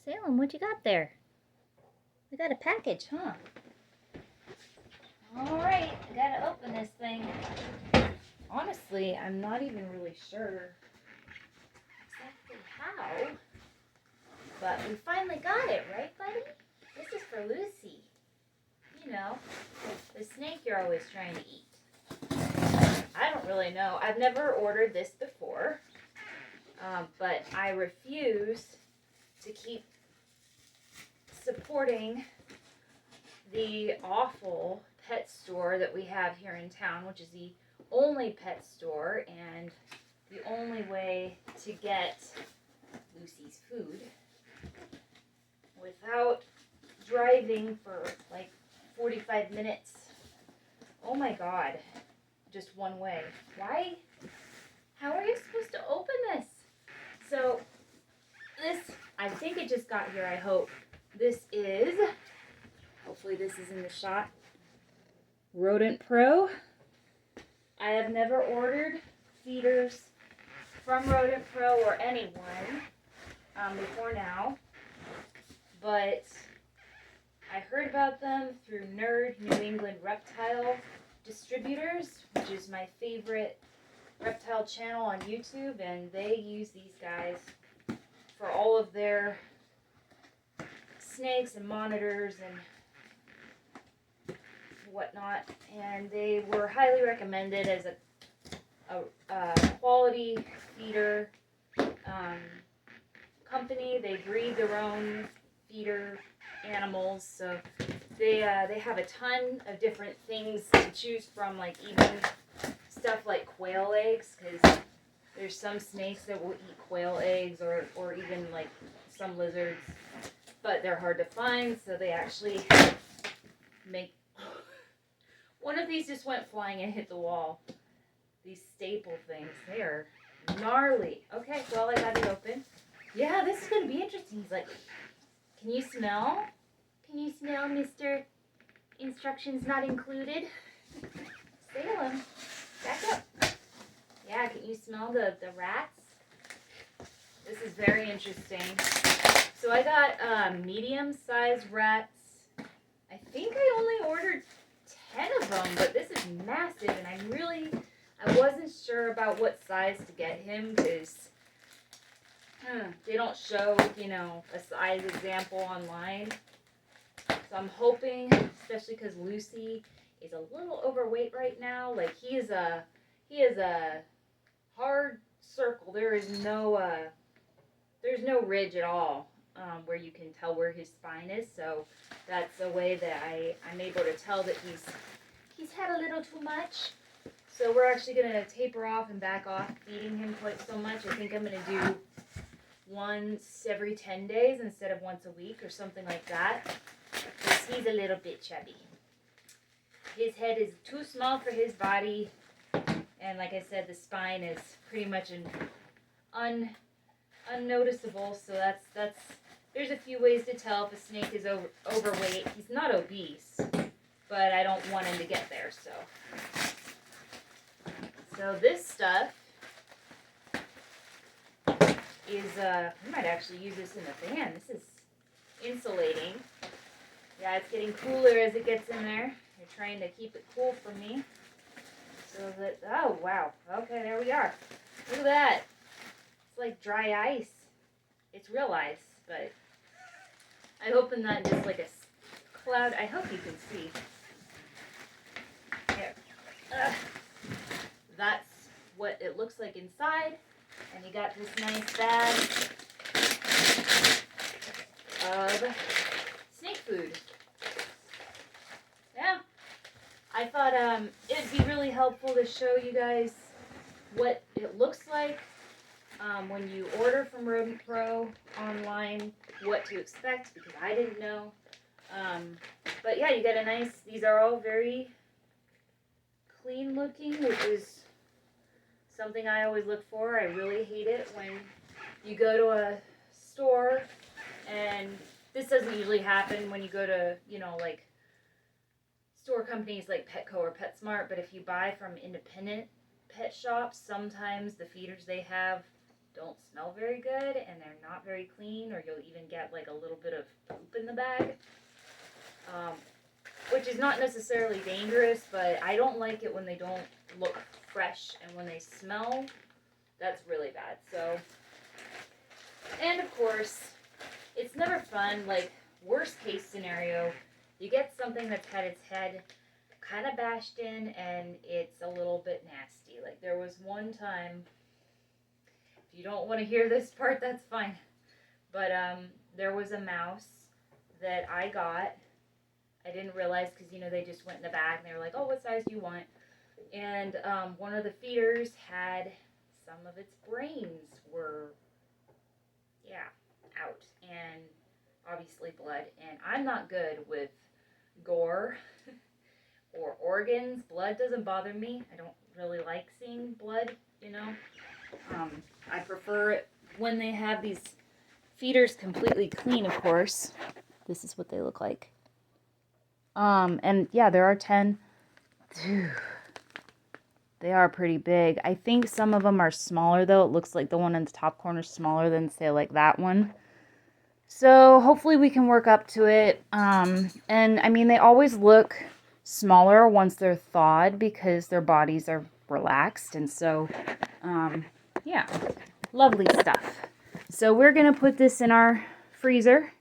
Salem, what you got there? We got a package, huh? Alright, I gotta open this thing. Honestly, I'm not even really sure exactly how. But we finally got it, right, buddy? This is for Lucy. You know, the snake you're always trying to eat. I don't really know. I've never ordered this before. But I refuse to keep supporting the awful pet store that we have here in town, which is the only pet store and the only way to get Lucy's food without driving for like 45 minutes. Oh my God, just one way. Why? How are you supposed to open this? So this, I think it just got here, I hope. This is, hopefully this is in the shot, RodentPro. I have never ordered feeders from RodentPro or anyone before now, but I heard about them through Nerd New England Reptile Distributors, which is my favorite reptile channel on YouTube, and they use these guys for all of their snakes and monitors and whatnot, and they were highly recommended as a quality feeder company. They breed their own feeder animals, so they have a ton of different things to choose from, like even stuff like quail eggs, because there's some snakes that will eat quail eggs, or even like some lizards, but they're hard to find, so they actually make... One of these just went flying and hit the wall. These staple things, they are gnarly. Okay, well, I got it open. Yeah, this is going to be interesting. He's like, can you smell? Can you smell, Mr. Instructions Not Included? Salem, back up. Yeah, can you smell the rats? This is very interesting. So I got medium-sized rats. I think I only ordered 10 of them, but this is massive, and I wasn't sure about what size to get him, because they don't show, you know, a size example online. So I'm hoping, especially because Lucy is a little overweight right now, like he is a hard circle. There's no ridge at all where you can tell where his spine is. So that's a way that I'm able to tell that he's had a little too much. So we're actually going to taper off and back off feeding him quite so much. I think I'm going to do once every 10 days instead of once a week or something like that, because he's a little bit chubby. His head is too small for his body, and like I said, the spine is pretty much unnoticeable. So that's there's a few ways to tell if a snake is overweight. He's not obese, but I don't want him to get there. So this stuff is we might actually use this in the fan. This is insulating. Yeah, it's getting cooler as it gets in there. They're trying to keep it cool for me. So that, oh wow, okay, there we are. Look at that. It's like dry ice. It's real ice, but I opened that just like a cloud. I hope you can see. Here. That's what it looks like inside. And you got this nice bag of snake food. Yeah. I thought it'd be really helpful to show you guys what it looks like when you order from RodentPro online, what to expect, because I didn't know. But yeah, you get a nice, these are all very clean looking, which is something I always look for. I really hate it when you go to a store, and this doesn't usually happen when you go to, you know, like store companies like Petco or PetSmart, but if you buy from independent pet shops, sometimes the feeders they have don't smell very good, and they're not very clean, or you'll even get like a little bit of poop in the bag, which is not necessarily dangerous, but I don't like it when they don't look fresh, and when they smell, that's really bad. So, and of course, it's never fun. Like, worst case scenario, you get something that's had its head kind of bashed in and it's a little bit nasty. Like, there was one time, if you don't want to hear this part, that's fine, but there was a mouse that I got. I didn't realize, because you know, they just went in the bag and they were like, oh, what size do you want? And one of the feeders had some of its brains were, yeah, out, and obviously blood. And I'm not good with gore or organs. Blood doesn't bother me. I don't really like seeing blood, you know. I prefer it when they have these feeders completely clean, of course. This is what they look like. And yeah, there are 10. Phew. They are pretty big. I think some of them are smaller, though. It looks like the one in the top corner is smaller than, say, like that one. So hopefully we can work up to it. And I mean, they always look smaller once they're thawed because their bodies are relaxed. And so, yeah, lovely stuff. So we're going to put this in our freezer.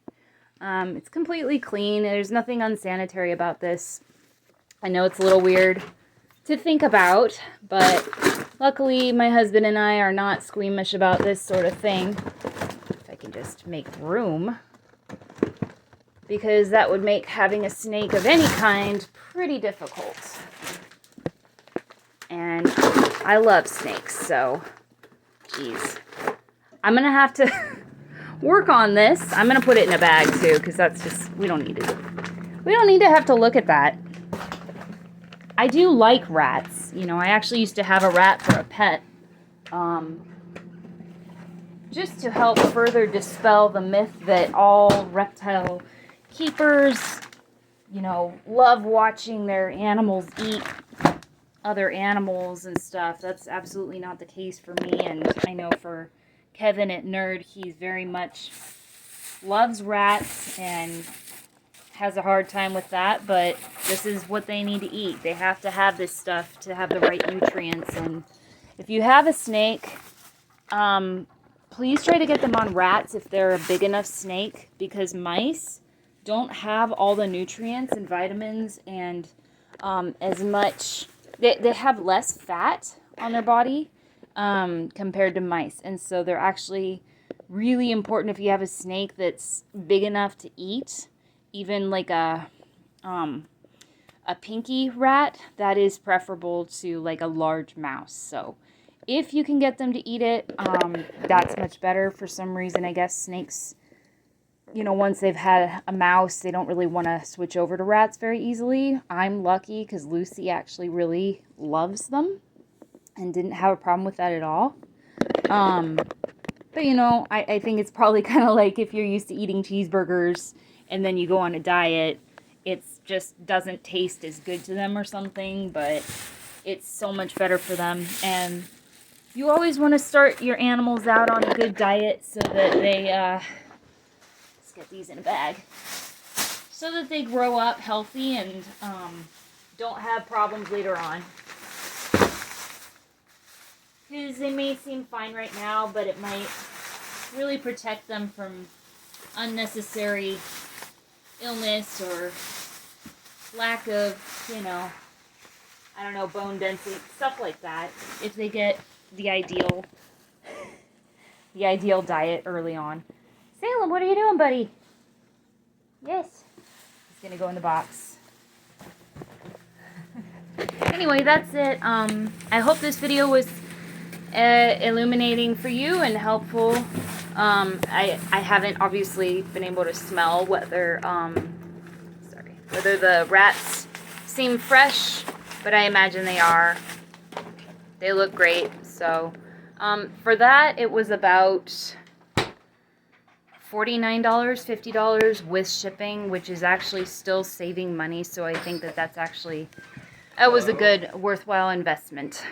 It's completely clean. There's nothing unsanitary about this. I know it's a little weird to think about, but luckily my husband and I are not squeamish about this sort of thing. If I can just make room, because that would make having a snake of any kind pretty difficult. And I love snakes, so geez. I'm gonna have to work on this. I'm gonna put it in a bag too, because that's just, we don't need it. We don't need to have to look at that. I do like rats. You know, I actually used to have a rat for a pet. Just to help further dispel the myth that all reptile keepers, you know, love watching their animals eat other animals and stuff. That's absolutely not the case for me. And I know for Kevin at Nerd, he's very much loves rats and has a hard time with that, but this is what they need to eat. They have to have this stuff to have the right nutrients. And if you have a snake, please try to get them on rats if they're a big enough snake, because mice don't have all the nutrients and vitamins and as much, they have less fat on their body compared to mice. And so they're actually really important if you have a snake that's big enough to eat. Even like a pinky rat, that is preferable to like a large mouse. So if you can get them to eat it, that's much better. For some reason, I guess snakes, you know, once they've had a mouse, they don't really want to switch over to rats very easily. I'm lucky because Luci actually really loves them and didn't have a problem with that at all. But you know, I think it's probably kind of like if you're used to eating cheeseburgers and then you go on a diet, it just doesn't taste as good to them or something, but it's so much better for them. And you always want to start your animals out on a good diet so that they, let's get these in a bag, so that they grow up healthy and don't have problems later on. Because they may seem fine right now, but it might really protect them from unnecessary illness or lack of, you know, I don't know, bone density, stuff like that, if they get the ideal diet early on. Salem, what are you doing, buddy? Yes. He's gonna go in the box. Anyway, that's it. I hope this video was illuminating for you and helpful. I haven't obviously been able to smell whether the rats seem fresh, but I imagine they are. They look great. So for that, it was about $49, $50 with shipping, which is actually still saving money. So I think that that's actually, that was a good, worthwhile investment.